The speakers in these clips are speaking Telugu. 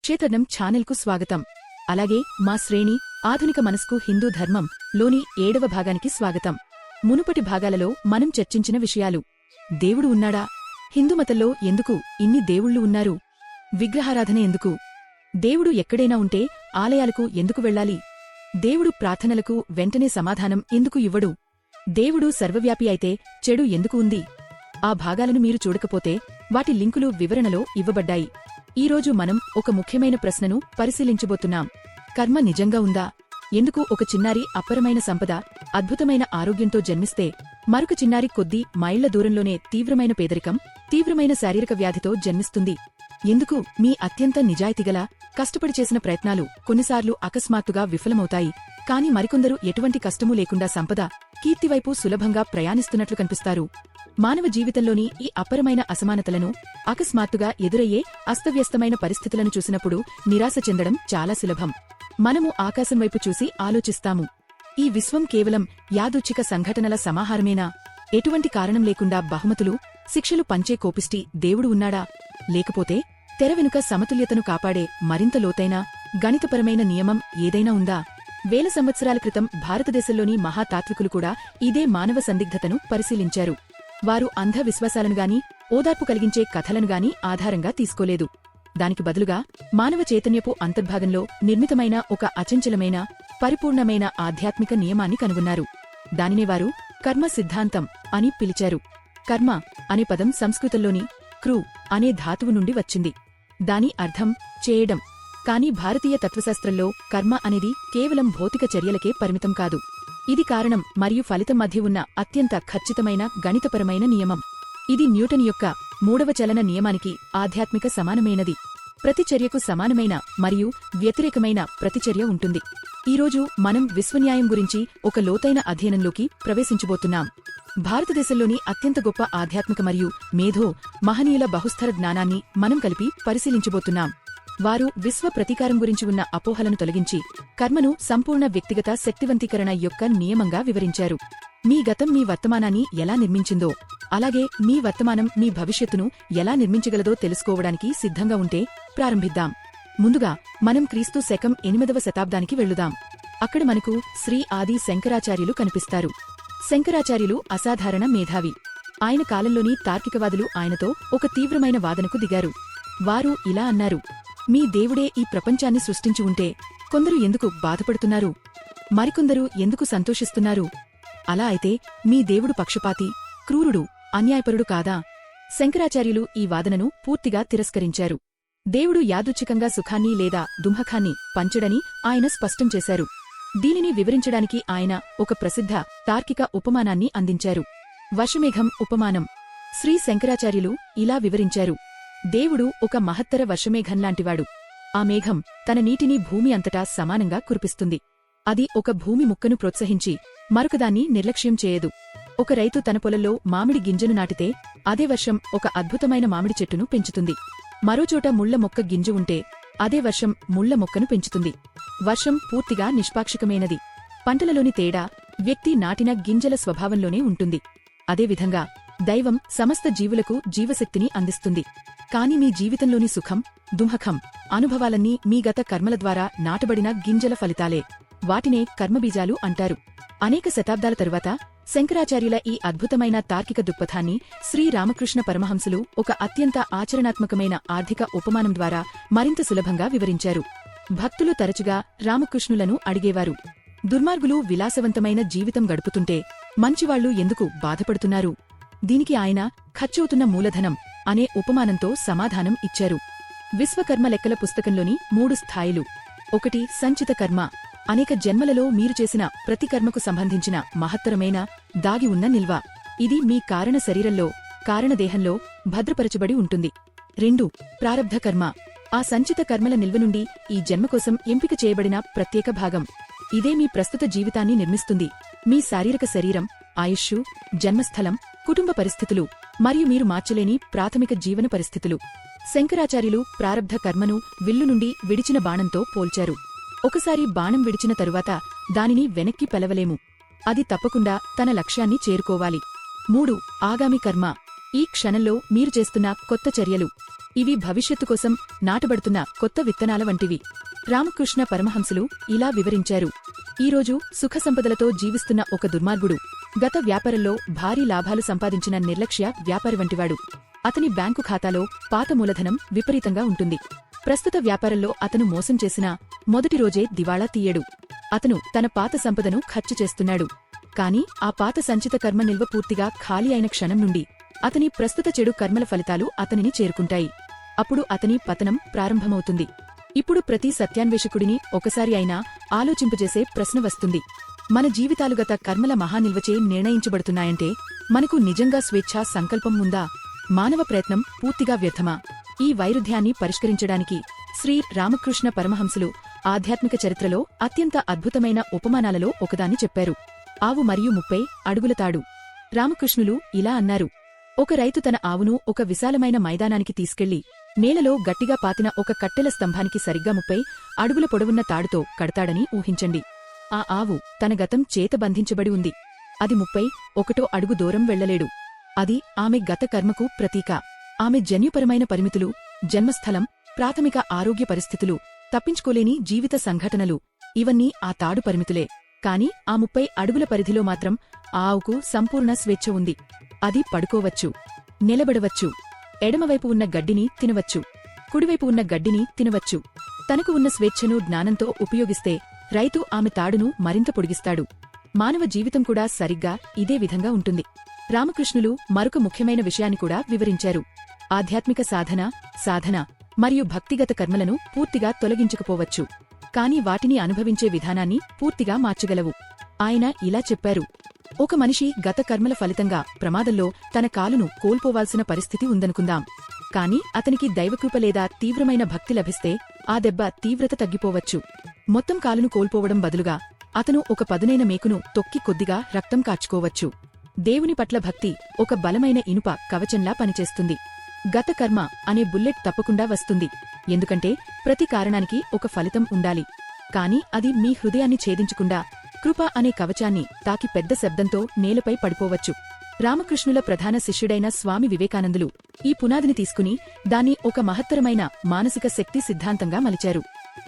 క్షేత్రజ్ఞం ఛానల్కు స్వాగతం. అలాగే మా శ్రేణి ఆధునిక మనస్కు హిందూ ధర్మం లోని 7వ భాగానికి స్వాగతం. మునుపటి భాగాలలో మనం చర్చించిన విషయాలు: దేవుడు ఉన్నాడా? హిందూమతంలో ఎందుకు ఇన్ని దేవుళ్ళు ఉన్నారు? విగ్రహారాధన ఎందుకు? దేవుడు ఎక్కడైనా ఉంటే ఆలయాలకు ఎందుకు వెళ్ళాలి? దేవుడు ప్రార్థనలకు వెంటనే సమాధానం ఎందుకు ఇవ్వడు? దేవుడు సర్వవ్యాపి అయితే చెడు ఎందుకు ఉంది? ఆ భాగాలను మీరు చూడకపోతే వాటి లింకులు వివరణలో ఇవ్వబడ్డాయి. ఈరోజు మనం ఒక ముఖ్యమైన ప్రశ్నను పరిశీలించబోతున్నాం. కర్మ నిజంగా ఉందా? ఎందుకు ఒక చిన్నారి అపరమైన సంపద, అద్భుతమైన ఆరోగ్యంతో జన్మిస్తే మరొక చిన్నారి కొద్ది మైళ్ల దూరంలోనే తీవ్రమైన పేదరికం, తీవ్రమైన శారీరక వ్యాధితో జన్మిస్తుంది? ఎందుకు మీ అత్యంత నిజాయితీగల, కష్టపడి చేసిన ప్రయత్నాలు కొన్నిసార్లు అకస్మాత్తుగా విఫలమవుతాయి? కాని మరికొందరు ఎటువంటి కష్టమూ లేకుండా సంపద, కీర్తివైపు సులభంగా ప్రయాణిస్తున్నట్లు కనిపిస్తారు. మానవ జీవితంలోని ఈ అపరమైన అసమానతలను, అకస్మాత్తుగా ఎదురయ్యే అస్తవ్యస్తమైన పరిస్థితులను చూసినప్పుడు నిరాశ చెందడం చాలా సులభం. మనము ఆకాశం వైపు చూసి ఆలోచిస్తాము. ఈ విశ్వం కేవలం యాదృచ్ఛిక సంఘటనల సమాహారమేనా? ఎటువంటి కారణం లేకుండా బహుమతులు, శిక్షలు పంచే కోపిష్టి దేవుడు ఉన్నాడా? లేకపోతే తెర వెనుక సమతుల్యతను కాపాడే మరింత లోతైన, గణితపరమైన నియమం ఏదైనా ఉందా? వేల సంవత్సరాల క్రితం భారతదేశంలోని మహాతాత్వికులు కూడా ఇదే మానవ సందిగ్ధతను పరిశీలించారు. వారు అంధ విశ్వాసాలనుగాని, ఓదార్పు కలిగించే కథలనుగాని ఆధారంగా తీసుకోలేదు. దానికి బదులుగా మానవ చైతన్యపు అంతర్భాగంలో నిర్మితమైన ఒక అచంచలమైన, పరిపూర్ణమైన ఆధ్యాత్మిక నియమాన్ని కనుగొన్నారు. దానినే వారు కర్మ సిద్ధాంతం అని పిలిచారు. కర్మ అనే పదం సంస్కృతంలోని క్రూ అనే ధాతువు నుండి వచ్చింది. దాని అర్థం చేయడం. కాని భారతీయ తత్వశాస్త్రంలో కర్మ అనేది కేవలం భౌతిక చర్యలకే పరిమితం కాదు. ఇది కారణం మరియు ఫలితం మధ్య ఉన్న అత్యంత ఖచ్చితమైన గణితపరమైన నియమం. ఇది న్యూటన్ యొక్క 3వ చలన నియమానికి ఆధ్యాత్మిక సమానమైనది. ప్రతి చర్యకు సమానమైన మరియు వ్యతిరేకమైన ప్రతిచర్య ఉంటుంది. ఈరోజు మనం విశ్వన్యాయం గురించి ఒక లోతైన అధ్యయనంలోకి ప్రవేశించబోతున్నాం. భారతదేశంలోని అత్యంత గొప్ప ఆధ్యాత్మిక మరియు మేధో మహనీయుల బహుస్తర జ్ఞానాన్ని మనం కలిపి పరిశీలించబోతున్నాం. వారు విశ్వ ప్రతీకారం గురించి ఉన్న అపోహలను తొలగించి కర్మను సంపూర్ణ వ్యక్తిగత శక్తివంతీకరణ యొక్క నియమంగా వివరించారు. మీ గతం మీ వర్తమానాన్ని ఎలా నిర్మించిందో, అలాగే మీ వర్తమానం మీ భవిష్యత్తును ఎలా నిర్మించగలదో తెలుసుకోవడానికి సిద్ధంగా ఉంటే ప్రారంభిద్దాం. ముందుగా మనం క్రీస్తు శకం 8వ శతాబ్దానికి వెళ్ళుదాం. అక్కడ మనకు శ్రీ ఆది శంకరాచార్యులు కనిపిస్తారు. శంకరాచార్యులు అసాధారణ మేధావి. ఆయన కాలంలోని తార్కికవాదులు ఆయనతో ఒక తీవ్రమైన వాదనకు దిగారు. వారు ఇలా అన్నారు: మీ దేవుడే ఈ ప్రపంచాన్ని సృష్టించి ఉంటే కొందరు ఎందుకు బాధపడుతున్నారు? మరికొందరు ఎందుకు సంతోషిస్తున్నారు? అలా అయితే మీ దేవుడు పక్షపాతి, క్రూరుడు, అన్యాయపరుడు కాదా? శంకరాచార్యులు ఈ వాదనను పూర్తిగా తిరస్కరించారు. దేవుడు యాదృచ్ఛికంగా సుఖాన్ని లేదా దుఃఖాన్ని పంచడని ఆయన స్పష్టం చేశారు. దీనిని వివరించడానికి ఆయన ఒక ప్రసిద్ధ తార్కిక ఉపమానాన్ని అందించారు. వర్షమేఘం ఉపమానం. శ్రీ శంకరాచార్యులు ఇలా వివరించారు: దేవుడు ఒక మహత్తర వర్షమేఘంలాంటివాడు. ఆ మేఘం తన నీటిని భూమి అంతటా సమానంగా కురిపిస్తుంది. అది ఒక భూమి ముక్కను ప్రోత్సహించి మరొకదాన్ని నిర్లక్ష్యం చేయదు. ఒక రైతు తన పొలంలో మామిడి గింజను నాటితే అదే వర్షం ఒక అద్భుతమైన మామిడి చెట్టును పెంచుతుంది. మరోచోట ముళ్ల మొక్క గింజ ఉంటే అదే వర్షం ముళ్ల మొక్కను పెంచుతుంది. వర్షం పూర్తిగా నిష్పాక్షికమైనది. పంటలలోని తేడా వ్యక్తి నాటిన గింజల స్వభావంలోనే ఉంటుంది. అదేవిధంగా దైవం సమస్త జీవులకు జీవశక్తిని అందిస్తుంది. కాని మీ జీవితంలోని సుఖం, దుఃఖం, అనుభవాలన్నీ మీ గత కర్మల ద్వారా నాటబడిన గింజల ఫలితాలే. వాటినే కర్మబీజాలు అంటారు. అనేక శతాబ్దాల తరువాత శంకరాచార్యుల ఈ అద్భుతమైన తార్కిక దృక్పథాన్ని శ్రీరామకృష్ణ పరమహంసులు ఒక అత్యంత ఆచరణాత్మకమైన ఆర్థిక ఉపమానం ద్వారా మరింత సులభంగా వివరించారు. భక్తులు తరచుగా రామకృష్ణులను అడిగేవారు: దుర్మార్గులు విలాసవంతమైన జీవితం గడుపుతుంటే మంచివాళ్లు ఎందుకు బాధపడుతున్నారు? దీనికి ఆయన ఖర్చవుతున్న మూలధనం అనే ఉపమానంతో సమాధానం ఇచ్చారు. విశ్వకర్మ లెక్కల పుస్తకంలోని 3 స్థాయిలు. 1 సంచిత కర్మ. అనేక జన్మలలో మీరు చేసిన ప్రతి కర్మకు సంబంధించిన మహత్తరమైన, దాగి ఉన్న నిల్వ. ఇది మీ కారణ శరీరంలో, కారణదేహంలో భద్రపరచబడి ఉంటుంది. 2 ప్రారబ్ధ కర్మ. ఆ సంచిత కర్మల నిల్వ నుండి ఈ జన్మకోసం ఎంపిక చేయబడిన ప్రత్యేక భాగం. ఇదే మీ ప్రస్తుత జీవితాన్ని నిర్మిస్తుంది. మీ శారీరక శరీరం, ఆయుష్షు, జన్మస్థలం, కుటుంబ పరిస్థితులు మరియు మీరు మార్చలేని ప్రాథమిక జీవన పరిస్థితులు. శంకరాచార్యులు ప్రారబ్ధ కర్మను విల్లు నుండి విడిచిన బాణంతో పోల్చారు. ఒకసారి బాణం విడిచిన తరువాత దానిని వెనక్కి పెలవలేము. అది తప్పకుండా తన లక్ష్యాన్ని చేరుకోవాలి. 3 ఆగామి కర్మ. ఈ క్షణంలో మీరు చేస్తున్న కొత్త చర్యలు. ఇవి భవిష్యత్తు కోసం నాటబడుతున్న కొత్త విత్తనాల వంటివి. రామకృష్ణ పరమహంసులు ఇలా వివరించారు. ఈరోజు సుఖసంపదలతో జీవిస్తున్న ఒక దుర్మార్గుడు గత వ్యాపారంలో భారీ లాభాలు సంపాదించిన నిర్లక్ష్య వ్యాపారి వంటివాడు. అతని బ్యాంకు ఖాతాలో పాత మూలధనం విపరీతంగా ఉంటుంది. ప్రస్తుత వ్యాపారంలో అతను మోసం చేసినా మొదటి రోజే దివాళా తీయడు. అతను తన పాత సంపదను ఖర్చు చేస్తున్నాడు. కాని ఆ పాత సంచిత కర్మ నిల్వ పూర్తిగా ఖాళీ అయిన క్షణం నుండి అతని ప్రస్తుత చెడు కర్మల ఫలితాలు అతనిని చేరుకుంటాయి. అప్పుడు అతని పతనం ప్రారంభమవుతుంది. ఇప్పుడు ప్రతి సత్యాన్వేషకుడిని ఒకసారి అయినా ఆలోచింపజేసే ప్రశ్న వస్తుంది. మన జీవితాలు గత కర్మల మహానిల్వచే నిర్ణయించబడుతున్నాయంటే మనకు నిజంగా స్వేచ్ఛా సంకల్పం ఉందా? మానవ ప్రయత్నం పూర్తిగా వ్యర్థమా? ఈ వైరుధ్యాన్ని పరిష్కరించడానికి శ్రీ రామకృష్ణ పరమహంసులు ఆధ్యాత్మిక చరిత్రలో అత్యంత అద్భుతమైన ఉపమానాలలో ఒకదాన్ని చెప్పారు. ఆవు మరియు 30 అడుగుల తాడు. రామకృష్ణులు ఇలా అన్నారు. ఒక రైతు తన ఆవును ఒక విశాలమైన మైదానానికి తీసుకెళ్లి నేలలో గట్టిగా పాతిన ఒక కట్టెల స్తంభానికి సరిగ్గా 30 అడుగుల పొడవున్న తాడుతో కడతాడని ఊహించండి. ఆ ఆవు తన గతం చేత బంధించబడి ఉంది. అది 31 అడుగు దూరం వెళ్లలేడు. అది ఆమె గత కర్మకు ప్రతీక. ఆమె జన్యుపరమైన పరిమితులు, జన్మస్థలం, ప్రాథమిక ఆరోగ్య పరిస్థితులు, తప్పించుకోలేని జీవిత సంఘటనలు ఇవన్నీ ఆ తాడు పరిమితులే. కాని ఆ 30 అడుగుల పరిధిలో మాత్రం ఆ ఆవుకు సంపూర్ణ స్వేచ్ఛ ఉంది. అది పడుకోవచ్చు, నిలబడవచ్చు, ఎడమవైపు ఉన్న గడ్డిని తినవచ్చు, కుడివైపు ఉన్న గడ్డిని తినవచ్చు. తనకు ఉన్న స్వేచ్ఛను జ్ఞానంతో ఉపయోగిస్తే రైతు ఆమె తాడును మరింత పొడిగిస్తాడు. మానవ జీవితం కూడా సరిగ్గా ఇదే విధంగా ఉంటుంది. రామకృష్ణులు మరొక ముఖ్యమైన విషయాన్ని కూడా వివరించారు. ఆధ్యాత్మిక సాధన మరియు భక్తిగత కర్మలను పూర్తిగా తొలగించకపోవచ్చు, కాని వాటిని అనుభవించే విధానాన్ని పూర్తిగా మార్చగలవు. ఆయన ఇలా చెప్పారు. ఒక మనిషి గత కర్మల ఫలితంగా ప్రమాదంలో తన కాలును కోల్పోవాల్సిన పరిస్థితి ఉందనుకుందాం. కాని అతనికి దైవకృప లేదా తీవ్రమైన భక్తి లభిస్తే ఆ దెబ్బ తీవ్రత తగ్గిపోవచ్చు. మొత్తం కాలును కోల్పోవడం బదులుగా అతను ఒక పదునైన మేకును తొక్కి కొద్దిగా రక్తం కార్చుకోవచ్చు. దేవుని పట్ల భక్తి ఒక బలమైన ఇనుప కవచంలా పనిచేస్తుంది. గత కర్మ అనే బుల్లెట్ తప్పకుండా వస్తుంది, ఎందుకంటే ప్రతి కారణానికి ఒక ఫలితం ఉండాలి. కాని అది మీ హృదయాన్ని ఛేదించకుండా కృప అనే కవచాన్ని తాకి పెద్ద శబ్దంతో నేలపై పడిపోవచ్చు. రామకృష్ణుల ప్రధాన శిష్యుడైన స్వామి వివేకానందులు ఈ పునాదిని తీసుకుని దాన్ని ఒక మహత్తరమైన మానసిక శక్తి సిద్ధాంతంగా మలిచారు.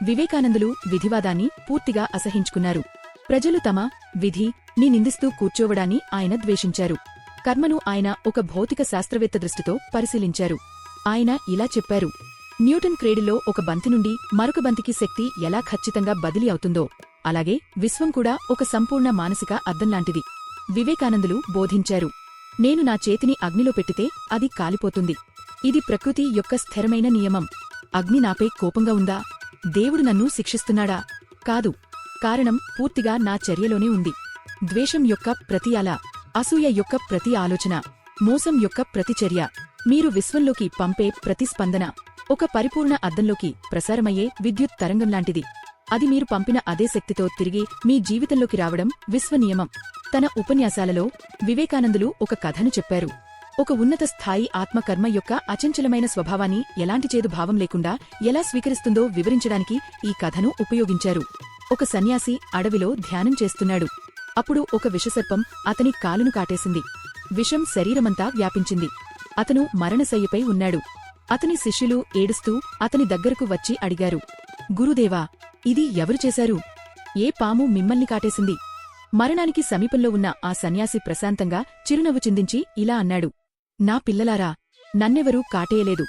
వివేకానందులు విధివాదాన్ని పూర్తిగా అసహించుకున్నారు. ప్రజలు తమ విధిని నిందిస్తూ కూర్చోవడాన్ని ఆయన ద్వేషించారు. కర్మను ఆయన ఒక భౌతిక శాస్త్రవేత్త దృష్టితో పరిశీలించారు. ఆయన ఇలా చెప్పారు. న్యూటన్ క్రేడిలో ఒక బంతి నుండి మరొక బంతికి శక్తి ఎలా ఖచ్చితంగా బదిలీ అవుతుందో అలాగే విశ్వం కూడా ఒక సంపూర్ణ మానసిక అద్దంలాంటిది. వివేకానందులు బోధించారు. నేను నా చేతిని అగ్నిలో పెట్టితే అది కాలిపోతుంది. ఇది ప్రకృతి యొక్క స్థిరమైన నియమం. అగ్ని నాపై కోపంగా ఉందా? దేవుడు నన్ను శిక్షిస్తున్నాడా? కాదు. కారణం పూర్తిగా నా చర్యలోనే ఉంది. ద్వేషం యొక్క ప్రతి అల, అసూయ యొక్క ప్రతి ఆలోచన, మోసం యొక్క ప్రతి చర్య, మీరు విశ్వంలోకి పంపే ప్రతిస్పందన ఒక పరిపూర్ణ అద్దంలోకి ప్రసారమయ్యే విద్యుత్ తరంగంలాంటిది. అది మీరు పంపిన అదే శక్తితో తిరిగి మీ జీవితంలోకి రావడం విశ్వనియమం. తన ఉపన్యాసాలలో వివేకానందులు ఒక కథను చెప్పారు. ఒక ఉన్నత స్థాయి ఆత్మకర్మ యొక్క అచంచలమైన స్వభావాన్ని ఎలాంటి చేదు భావం లేకుండా ఎలా స్వీకరిస్తుందో వివరించడానికి ఈ కథను ఉపయోగించారు. ఒక సన్యాసి అడవిలో ధ్యానం చేస్తున్నాడు. అప్పుడు ఒక విషసర్పం అతని కాలును కాటేసింది. విషం శరీరమంతా వ్యాపించింది. అతను మరణశయ్యపై ఉన్నాడు. అతని శిష్యులు ఏడుస్తూ అతని దగ్గరకు వచ్చి అడిగారు, గురుదేవా, ఇది ఎవరు చేశారు? ఏ పాము మిమ్మల్ని కాటేసింది? మరణానికి సమీపంలో ఉన్న ఆ సన్యాసి ప్రశాంతంగా చిరునవ్వు చిందించి ఇలా అన్నాడు, నా పిల్లలారా, నన్నెవరూ కాటేయలేదు.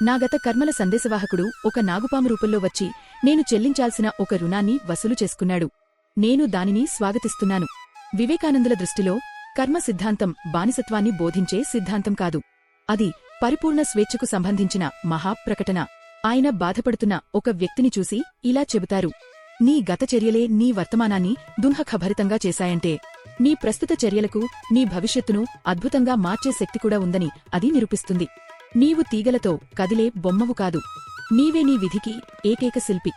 నా గత కర్మల సందేశవాహకుడు ఒక నాగుపాము రూపంలో వచ్చి నేను చెల్లించాల్సిన ఒక రుణాన్ని వసూలు చేసుకున్నాడు. నేను దానిని స్వాగతిస్తున్నాను. వివేకానందుల దృష్టిలో కర్మ సిద్ధాంతం బానిసత్వాన్ని బోధించే సిద్ధాంతం కాదు. అది పరిపూర్ణ స్వేచ్ఛకు సంబంధించిన మహాప్రకటన. ఆయన బాధపడుతున్న ఒక వ్యక్తిని చూసి ఇలా చెబుతారు, నీ గత చర్యలే నీ వర్తమానాన్ని దుంహఖభరితంగా చేశాయంటే నీ ప్రస్తుత చర్యలకు నీ భవిష్యత్తును అద్భుతంగా మార్చే శక్తి కూడా ఉందని అది నిరూపిస్తుంది. నీవు తీగలతో కదిలే బొమ్మవు కాదు. నీవే నీ విధికి ఏకైక శిల్పి.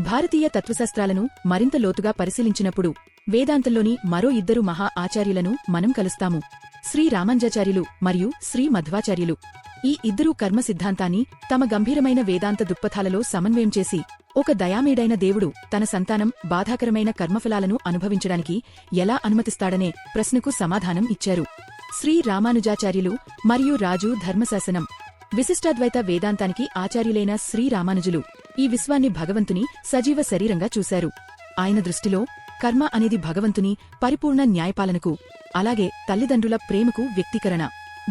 భారతీయ తత్వశాస్త్రాలను మరింత లోతుగా పరిశీలించినప్పుడు వేదాంతంలోని మరో ఇద్దరు మహా ఆచార్యులను మనం కలుస్తాము, శ్రీ రామానుజాచార్యులు మరియు శ్రీ మధ్వాచార్యులు. ఈ ఇద్దరూ కర్మ సిద్ధాంతాన్ని తమ గంభీరమైన వేదాంత దృక్పథాలలో సమన్వయం చేసి ఒక దయామేడైన దేవుడు తన సంతానం బాధాకరమైన కర్మఫలాలను అనుభవించడానికి ఎలా అనుమతిస్తాడనే ప్రశ్నకు సమాధానం ఇచ్చారు. శ్రీ రామానుజాచార్యులు మరియు రాజు ధర్మశాసనం విశిష్టాద్వైత వేదాంతానికి ఆచార్యులైన శ్రీరామానుజులు ఈ విశ్వాన్ని భగవంతుని సజీవ శరీరంగా చూశారు. ఆయన దృష్టిలో కర్మ అనేది భగవంతుని పరిపూర్ణ న్యాయపాలనకు, అలాగే తల్లిదండ్రుల ప్రేమకు వ్యక్తీకరణ.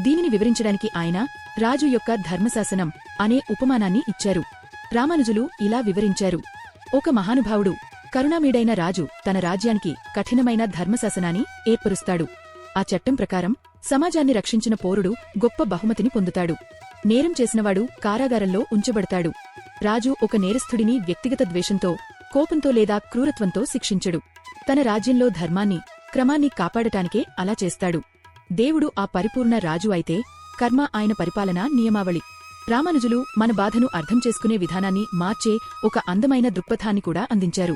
దీనిని వివరించడానికి ఆయన రాజు యొక్క ధర్మశాసనం అనే ఉపమానాన్ని ఇచ్చారు. రామానుజులు ఇలా వివరించారు: ఒక మహానుభావుడు, కరుణామయుడైన రాజు తన రాజ్యానికి కఠినమైన ధర్మశాసనాన్ని ఏర్పరుస్తాడు. ఆ చట్టం ప్రకారం సమాజాన్ని రక్షించిన పౌరుడు గొప్ప బహుమతిని పొందుతాడు. నేరం చేసినవాడు కారాగారంలో ఉంచబడతాడు. రాజు ఒక నేరస్థుడిని వ్యక్తిగత ద్వేషంతో, కోపంతో లేదా క్రూరత్వంతో శిక్షించడు. తన రాజ్యంలో ధర్మాన్ని, క్రమాన్ని కాపాడటానికే అలా చేస్తాడు. దేవుడు ఆ పరిపూర్ణ రాజు అయితే కర్మ ఆయన పరిపాలనా నియమావళి. రామానుజులు మన బాధను అర్థం చేసుకునే విధానాన్ని మార్చే ఒక అందమైన దృక్పథాన్ని కూడా అందించారు.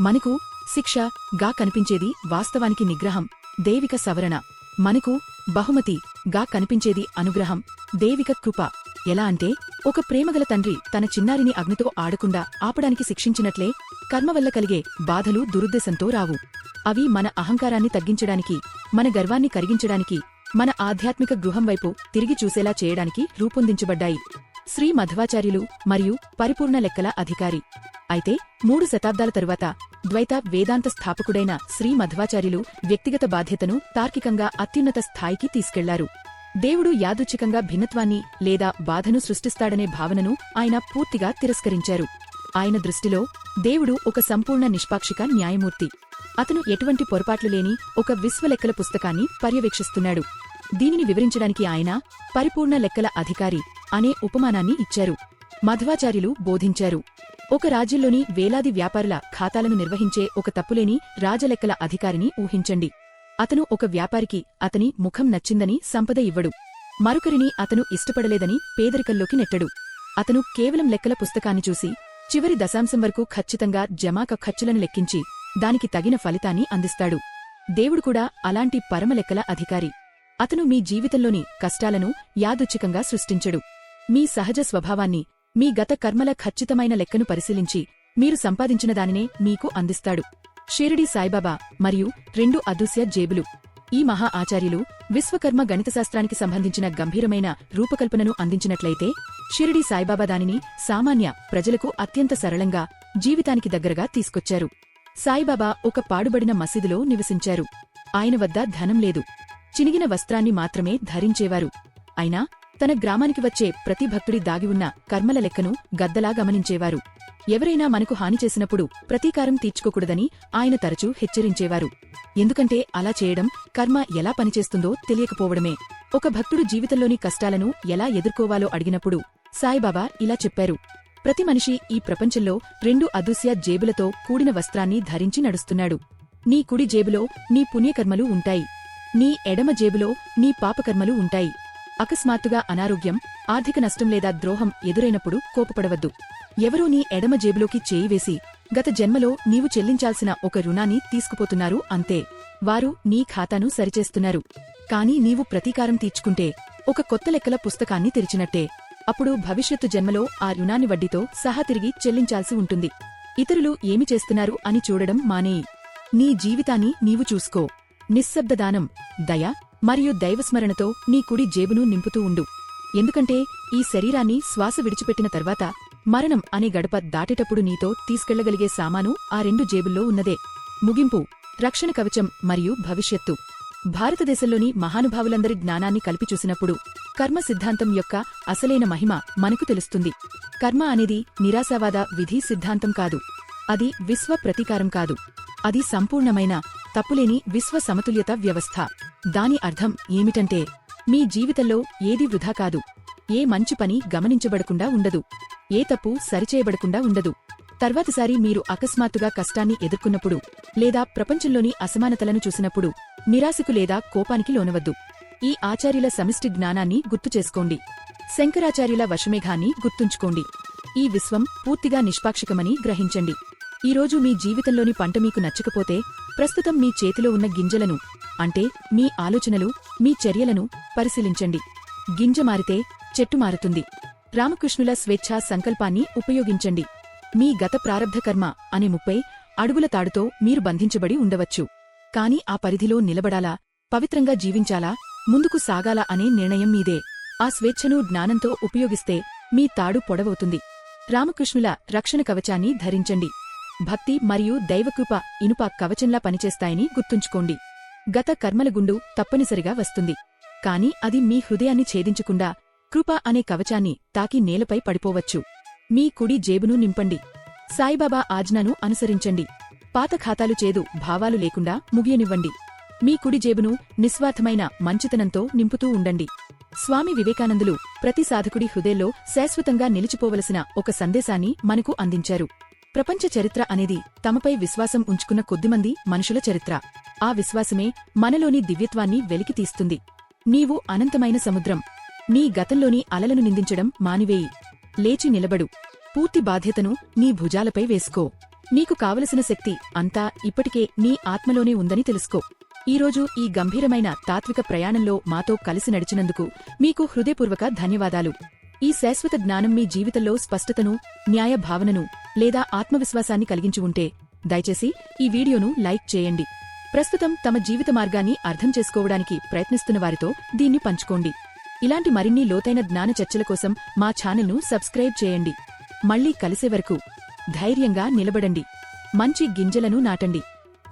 మనకు శిక్ష గా కనిపించేది వాస్తవానికి నిగ్రహం, దైవిక సవరణ. మనకు బహుమతి గా కనిపించేది అనుగ్రహం, దైవిక కృప. ఎలా అంటే, ఒక ప్రేమగల తండ్రి తన చిన్నారిని అగ్నితో ఆడకుండా ఆపడానికి శిక్షించినట్లే కర్మ వల్ల కలిగే బాధలు దురుద్దేశంతో రావు. అవి మన అహంకారాన్ని తగ్గించడానికి, మన గర్వాన్ని కరిగించడానికి, మన ఆధ్యాత్మిక గృహం వైపు తిరిగి చూసేలా చేయడానికి రూపొందించబడ్డాయి. శ్రీ మధ్వాచార్యులు మరియు పరిపూర్ణ లెక్కల అధికారి. అయితే 3 శతాబ్దాల తరువాత ద్వైత వేదాంత స్థాపకుడైన శ్రీ మధ్వాచార్యులు వ్యక్తిగత బాధ్యతను తార్కికంగా అత్యున్నత స్థాయికి తీసుకెళ్లారు. దేవుడు యాదృచ్ఛికంగా భిన్నత్వాన్ని లేదా బాధను సృష్టిస్తాడనే భావనను ఆయన పూర్తిగా తిరస్కరించారు. ఆయన దృష్టిలో దేవుడు ఒక సంపూర్ణ నిష్పాక్షిక న్యాయమూర్తి. అతను ఎటువంటి పొరపాట్లు లేని ఒక విశ్వలెక్కల పుస్తకాన్ని పర్యవేక్షిస్తున్నాడు. దీనిని వివరించడానికి ఆయన పరిపూర్ణ లెక్కల అధికారి అనే ఉపమానాన్ని ఇచ్చారు. మధ్వాచార్యులు బోధించారు: ఒక రాజ్యంలోని వేలాది వ్యాపారుల ఖాతాలను నిర్వహించే ఒక తప్పులేని రాజలెక్కల అధికారిని ఊహించండి. అతను ఒక వ్యాపారికి అతని ముఖం నచ్చిందని సంపద ఇవ్వడు. మరొకరిని అతను ఇష్టపడలేదని పేదరికల్లోకి నెట్టడు. అతను కేవలం లెక్కల పుస్తకాన్ని చూసి చివరి దశాంశం వరకు ఖచ్చితంగా జమాక ఖర్చులను లెక్కించి దానికి తగిన ఫలితాన్ని అందిస్తాడు. దేవుడు కూడా అలాంటి పరమలెక్కల అధికారి. అతను మీ జీవితంలోని కష్టాలను యాదృచ్ఛికంగా సృష్టించడు. మీ సహజ స్వభావాన్ని, మీ గత కర్మల ఖచ్చితమైన లెక్కను పరిశీలించి మీరు సంపాదించిన దానినే మీకు అందిస్తాడు. షిరిడీ సాయిబాబా మరియు 2 అదృశ్య జేబులు. ఈ మహా ఆచార్యులు విశ్వకర్మ గణితశాస్త్రానికి సంబంధించిన గంభీరమైన రూపకల్పనను అందించినట్లయితే, షిరిడీ సాయిబాబా దానిని సామాన్య ప్రజలకు అత్యంత సరళంగా, జీవితానికి దగ్గరగా తీసుకొచ్చారు. సాయిబాబా ఒక పాడుబడిన మసీదులో నివసించారు. ఆయన వద్ద ధనం లేదు. చినిగిన వస్త్రాన్ని మాత్రమే ధరించేవారు. అయినా తన గ్రామానికి వచ్చే ప్రతి భక్తుడి దాగి ఉన్న కర్మల లెక్కను గద్దలా గమనించేవారు. ఎవరైనా మనకు హాని చేసినప్పుడు ప్రతీకారం తీర్చుకోకూడదని ఆయన తరచూ హెచ్చరించేవారు. ఎందుకంటే అలా చేయడం కర్మ ఎలా పనిచేస్తుందో తెలియకపోవడమే. ఒక భక్తుడు జీవితంలోని కష్టాలను ఎలా ఎదుర్కోవాలో అడిగినప్పుడు సాయిబాబా ఇలా చెప్పారు: ప్రతి మనిషి ఈ ప్రపంచంలో 2 అదృశ్య జేబులతో కూడిన వస్త్రాన్ని ధరించి నడుస్తున్నాడు. నీ కుడి జేబులో నీ పుణ్యకర్మలు ఉంటాయి. నీ ఎడమ జేబులో నీ పాపకర్మలు ఉంటాయి. అకస్మాత్తుగా అనారోగ్యం, ఆర్థిక నష్టం లేదా ద్రోహం ఎదురైనప్పుడు కోపపడవద్దు. ఎవరో నీ ఎడమ జేబులోకి చేయి వేసి గత జన్మలో నీవు చెల్లించాల్సిన ఒక రుణాన్ని తీసుకుపోతున్నారు అంతే. వారు నీ ఖాతాను సరిచేస్తున్నారు. కాని నీవు ప్రతీకారం తీర్చుకుంటే ఒక కొత్త లెక్కల పుస్తకాన్ని తెరిచినట్టే. అప్పుడు భవిష్యత్తు జన్మలో ఆ రుణాన్ని వడ్డీతో సహా తిరిగి చెల్లించాల్సి ఉంటుంది. ఇతరులు ఏమి చేస్తున్నారు అని చూడడం మానేయి. నీ జీవితాన్ని నీవు చూసుకో. నిశ్శబ్దదానం, దయ మరియు దైవస్మరణతో నీ కుడి జేబును నింపుతూ ఉండు. ఎందుకంటే ఈ శరీరాన్ని శ్వాస విడిచిపెట్టిన తర్వాత మరణం అనే గడప దాటేటప్పుడు నీతో తీసుకెళ్లగలిగే సామాను ఆ 2 జేబుల్లో ఉన్నదే. ముగింపు: రక్షణ కవచం మరియు భవిష్యత్తు. భారతదేశంలోని మహానుభావులందరి జ్ఞానాన్ని కలిపి చూసినప్పుడు కర్మ సిద్ధాంతం యొక్క అసలైన మహిమ మనకు తెలుస్తుంది. కర్మ అనేది నిరాశావాద విధి సిద్ధాంతం కాదు. అది విశ్వ ప్రతీకారం కాదు. అది సంపూర్ణమైన, తప్పులేని విశ్వ సమతుల్యత వ్యవస్థ. దాని అర్థం ఏమిటంటే, మీ జీవితంలో ఏదీ వృధా కాదు. ఏ మంచి పని గమనించబడకుండా ఉండదు. ఏ తప్పు సరిచేయబడకుండా ఉండదు. తర్వాతిసారి మీరు అకస్మాత్తుగా కష్టాన్ని ఎదుర్కొన్నప్పుడు లేదా ప్రపంచంలోని అసమానతలను చూసినప్పుడు నిరాశకు లేదా కోపానికి లోనవద్దు. ఈ ఆచార్యుల సమిష్టి జ్ఞానాన్ని గుర్తుచేసుకోండి. శంకరాచార్యుల వశమేఘాన్ని గుర్తుంచుకోండి. ఈ విశ్వం పూర్తిగా నిష్పాక్షికమని గ్రహించండి. ఈరోజు మీ జీవితంలోని పంట మీకు నచ్చకపోతే ప్రస్తుతం మీ చేతిలో ఉన్న గింజలను, అంటే మీ ఆలోచనలు, మీ చర్యలను పరిశీలించండి. గింజ మారితే చెట్టు మారుతుంది. రామకృష్ణుల స్వేచ్ఛా సంకల్పాన్ని ఉపయోగించండి. మీ గత ప్రారబ్ధ కర్మ అనే 30 అడుగుల తాడుతో మీరు బంధించబడి ఉండవచ్చు. కాని ఆ పరిధిలో నిలబడాలా, పవిత్రంగా జీవించాలా, ముందుకు సాగాలా అనే నిర్ణయం మీదే. ఆ స్వేచ్ఛను జ్ఞానంతో ఉపయోగిస్తే మీ తాడు పొడవవుతుంది. రామకృష్ణుల రక్షణ కవచాన్ని ధరించండి. భక్తి మరియు దైవకృప ఇనుప కవచంలా పనిచేస్తాయని గుర్తుంచుకోండి. గత కర్మల గుండు తప్పనిసరిగా వస్తుంది. కాని అది మీ హృదయాన్ని ఛేదించకుండా కృప అనే కవచాన్ని తాకి నేలపై పడిపోవచ్చు. మీ కుడి జేబును నింపండి. సాయిబాబా ఆజ్ఞను అనుసరించండి. పాత ఖాతాలు చేదు భావాలు లేకుండా ముగియనివ్వండి. మీ కుడి జేబును నిస్వార్థమైన మంచితనంతో నింపుతూ ఉండండి. స్వామి వివేకానందులు ప్రతి సాధకుడి హృదయంలో శాశ్వతంగా నిలిచిపోవలసిన ఒక సందేశాన్ని మనకు అందించారు. ప్రపంచ చరిత్ర అనేది తమపై విశ్వాసం ఉంచుకున్న కొద్దిమంది మనుషుల చరిత్ర. ఆ విశ్వాసమే మనలోని దివ్యత్వాన్ని వెలికితీస్తుంది. నీవు అనంతమైన సముద్రం. నీ గతంలోని అలలను నిందించడం మానివేయి. లేచి నిలబడు. పూర్తి బాధ్యతను నీ భుజాలపై వేసుకో. నీకు కావలసిన శక్తి అంతా ఇప్పటికే నీ ఆత్మలోనే ఉందని తెలుసుకో. ఈరోజు ఈ గంభీరమైన తాత్విక ప్రయాణంలో మాతో కలిసి నడిచినందుకు మీకు హృదయపూర్వక ధన్యవాదాలు. ఈ శాశ్వత జ్ఞానం మీ జీవితంలో స్పష్టతను, న్యాయ భావనను లేదా ఆత్మవిశ్వాసాన్ని కలిగించి ఉంటే దయచేసి ఈ వీడియోను లైక్ చేయండి. ప్రస్తుతం తమ జీవిత మార్గాన్ని అర్థం చేసుకోవడానికి ప్రయత్నిస్తున్న వారితో దీన్ని పంచుకోండి. ఇలాంటి మరిన్ని లోతైన జ్ఞాన చర్చల కోసం మా ఛానల్ను సబ్స్క్రైబ్ చేయండి. మళ్లీ కలిసే వరకు ధైర్యంగా నిలబడండి. మంచి గింజలను నాటండి.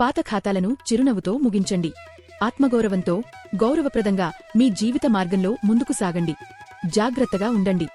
పాత ఖాతాలను చిరునవ్వుతో ముగించండి. ఆత్మగౌరవంతో, గౌరవప్రదంగా మీ జీవిత మార్గంలో ముందుకు సాగండి. జాగ్రత్తగా ఉండండి.